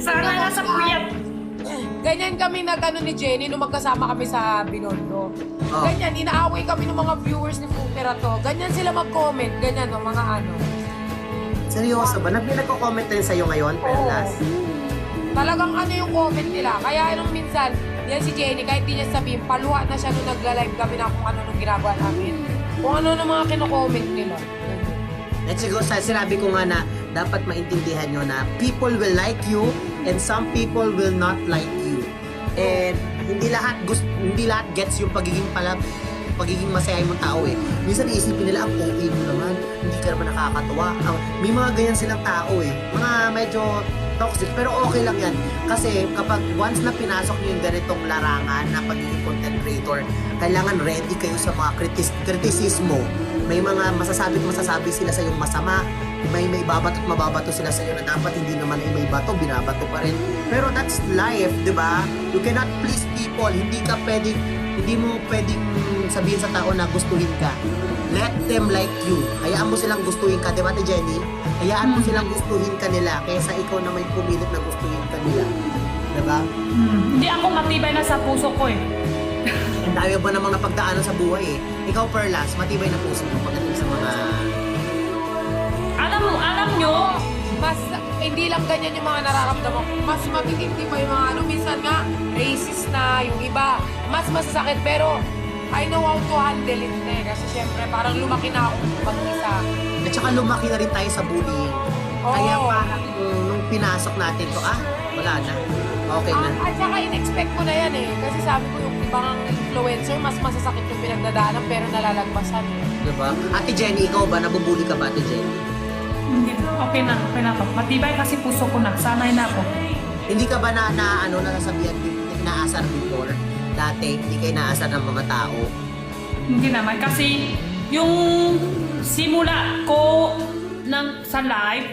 Sana nasa puyat. Ganyan kami nag-ano ni Jenny nung magkasama kami sa Binondo. Oh. Ganyan, inaaway kami ng mga viewers ni Pupera to. Ganyan sila mag-comment, ganyan no, mga ano. Seryoso ba? Nagko-comment rin sa'yo ngayon, Perlas? Talagang ano yung comment nila. Kaya nung minsan, yan si Jenny, kahit di niya sabihin, paluha na siya nung nagla-live kami na kung ano nung ginagawa namin. Kung ano nung mga kino-comment nila. At siguro sinabi ko nga na dapat maintindihan nyo na people will like you and some people will not like you. And hindi lahat gets yung pagiging masayahin mong tao eh. Minsan iisipin nila, ang OA mo naman, hindi ka naman nakakatuwa. May mga ganyan silang tao eh. Mga medyo toxic, pero okay lang yan. Kasi kapag once na pinasok nyo yung ganitong larangan na pagiging content creator, kailangan ready kayo sa mga kritisismo. May mga masasabi sila sa yung masama, may babato at mababato sila sa iyo na dapat hindi naman ay may bato, binabato pa rin. Pero that's life, di ba? You cannot please people. Hindi mo pwedeng sabihin sa tao na gustuhin ka. Let them like you. Hayaan mo silang gustuhin ka, di ba, Ate Jenny? Hayaan mo silang gustuhin ka nila kaysa ikaw na may pumilit na gustuhin ka nila. Di ba? Hindi ako matibay na sa puso ko eh. Ang dami ba namang napagdaanan sa buhay eh. Ikaw, Perlas, matibay na puso mo pagdating sa mga... Alam nyo, Mas, hindi lang ganyan yung mga nararamdaman ko. Mas matitindi pa yung mga ano. Minsan nga, racist na yung iba. Mas masasakit, pero I know how to handle it na eh. Kasi syempre, parang lumaki na ako mag-isa. At saka lumaki na rin tayo sa bullying. Oo. Kaya parang nung pinasok natin to, wala na. Okay na. At saka in-expect ko na yan eh. Kasi sabi ko yung ibang influencer, mas masasakit yung pinagdadaanan pero nalalagpasan. Diba? Ate Jenny, ikaw ba? Nabubuli ka ba, Ate Jenny? hindi, okay na ako. Matibay kasi puso ko na. Sanay na ako. Hindi ka ba nasasabihan, inaasar before? Dati, hindi kayo inaasar ng mga tao? Hindi naman. Kasi yung simula ko sa live,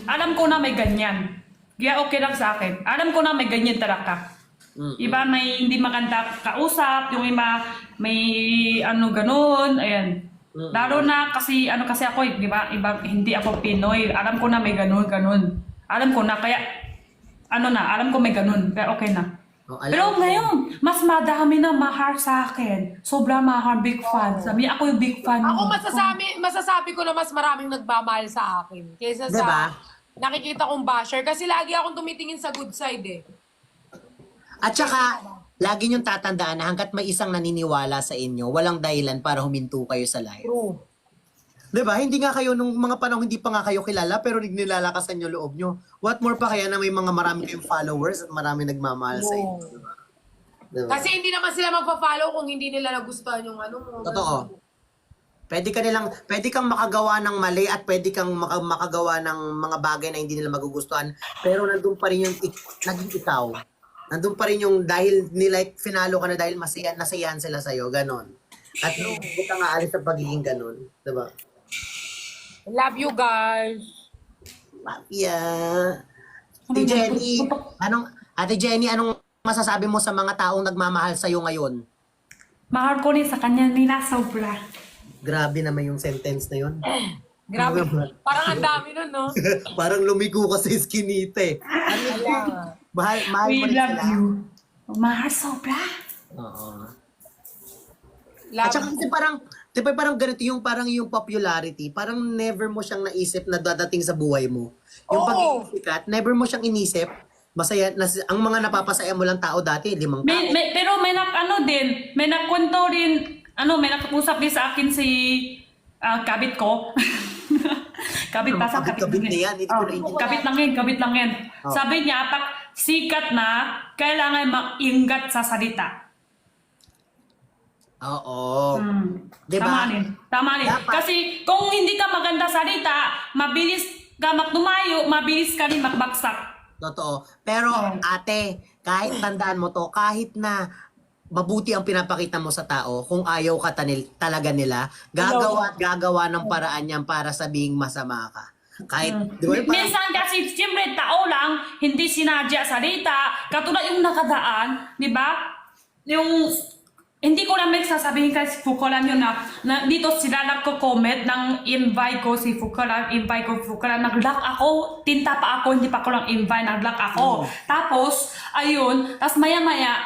alam ko na may ganyan. Kaya okay lang sa akin. Alam ko na may ganyan talaga. Iba may hindi maganda kausap, yung iba may ano ganun, ayan. Lalo na kasi ako, di ba? Iba hindi ako Pinoy. Alam ko na may ganun. Alam ko na kaya alam ko may ganun. Kaya okay na. Pero ngayon, mas madami na mahal sa akin. Sobrang mahal, big fan. Sabi ako yung big fan. Ako masasabi ko na mas maraming nagmamahal sa akin. Kaysa sa Diba? nakikita kong basher. Kasi lagi akong tumitingin sa good side eh. At saka, lagi niyong tatandaan na hanggat may isang naniniwala sa inyo, walang dahilan para huminto kayo sa live. True. Diba? Hindi nga kayo nung mga panahon hindi pa nga kayo kilala pero nilalakasan niyo loob niyo. What more pa kaya na may mga marami kayong followers at marami nagmamahal sa inyo. Diba? Diba? Kasi hindi naman sila magpa-follow kung hindi nila nagustuhan yung ano mo. Totoo. Pwede kang makagawa ng mali at pwede kang makagawa ng mga bagay na hindi nila magugustuhan pero nandun pa rin yung naging ikaw. Nandun pa rin yung dahil nila finalo ka na dahil nasayahan sila sa'yo, ganon. At hindi ka nga alis sa pagiging ganon. Diba? Love you guys. Yeah. Ate Jenny, anong masasabi mo sa mga taong nagmamahal sa'yo ngayon? Mahal ko rin sa kanya nila sobra. Grabe naman yung sentence na yun. Grabe. Parang ang dami nun, no? Parang lumigo ka sa iskinite. Mahal We mo rin love sila. you. Mahal sobra. Oo. Love. At saka kasi parang ganito yung popularity, parang never mo siyang naisip na dadating sa buhay mo. Yung Oo. pagiging sikat, never mo siyang inisip. Masaya, ang mga napapasaya mo lang tao dati, 5 tao. Pero may nagkwento rin, may nakausap din sa akin si kabit ko. Kabit pa sa Kabit na yan, hindi ko naintindihan. Kabit lang yan. Oh. Sabi niya, sikat na, kailangan mag-ingat sa salita. Oo. Diba? Tama rin. Dapat. Kasi kung hindi ka maganda salita, mabilis ka magtumayo, mabilis ka rin magbaksak. Totoo. Pero ate, kahit tandaan mo to, kahit na mabuti ang pinapakita mo sa tao, kung ayaw ka talaga nila, gagawa ng paraan yan para sabihing masama ka. Kahit, di ba? Minsan kasi, siyempre, tao lang, hindi sinadya salita. Katulad yung nakadaan, di ba? Yung Hindi ko naman sasabihin kay si Fukalan yun na dito sila nagko-comment ng invite ko si Fukalan, invite ko Fukalan, nag-lock ako, tinta pa ako, hindi pa ko lang invite, nag-lock ako. Tapos, ayun, tapos maya-maya,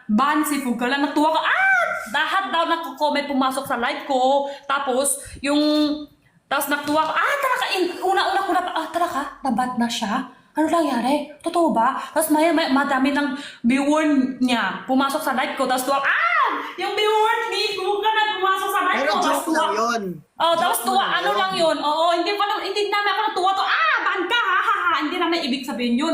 ban si Fukalan, natuwa ko, lahat daw nagko-comment pumasok sa live ko, tapos, tapos natuwa ko, talaga, una-una ko na, talaga, nabat na siya? Ano nangyari? Totoo ba? Tapos madami ng viewer niya pumasok sa live ko. Tapos tuwa, yung viewer ni Google na pumasok sa live Pero ko. Tapos joke lang yun. Tapos tuwa, ano lang yun. Oo, hindi namin ako natuwa to. Ban ka, ha. Hindi namin ibig sabihin yun.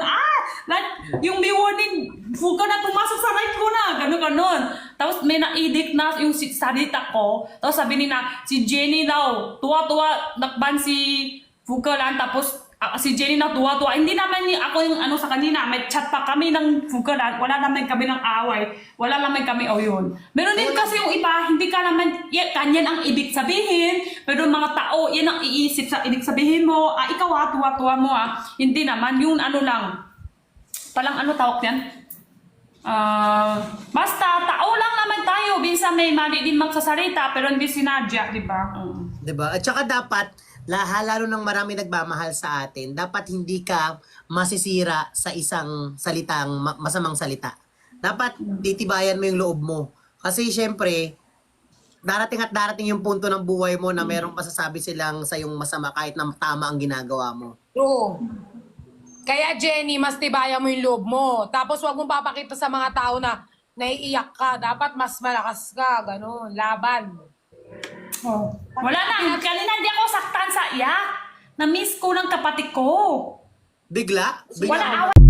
Like, yung viewer ni Google na pumasok sa live ko na. Ganun. Tapos may na-edit na yung salita ko. Tapos sabi nila, si Jenny daw, tuwa-tuwa, nakban si Fukalan. Tapos si Jenny na tuwa-tuwa. Hindi naman ako yung ano sa kanina. May chat pa kami ng Fukalan. Wala naman kami ng away. Wala naman kami yun. Meron din kasi yung iba, hindi ka naman, kanyan ang ibig sabihin. Pero mga tao, yan ang iisip sa ibig sabihin mo. Ikaw tuwa-tuwa mo Hindi naman, yung ano lang. Palang ano tawag yan? Basta, tao lang naman tayo. Minsan may mali din magsasalita, pero hindi sinadya, di ba? Diba? At saka dapat, lalo ng marami nagmamahal sa atin, dapat hindi ka masisira sa isang salitang, masamang salita. Dapat titibayan mo yung loob mo. Kasi syempre, darating yung punto ng buhay mo na merong masasabi silang sa yung masama kahit na tama ang ginagawa mo. True. Kaya Jenny, mas tibayan mo yung loob mo. Tapos huwag mong papakita sa mga tao na naiiyak ka. Dapat mas malakas ka. Ganun. Laban. Wala na. Kanina hindi ako saktan sa iyak. Na-miss ko ng kapatid ko. Bigla? Wala away.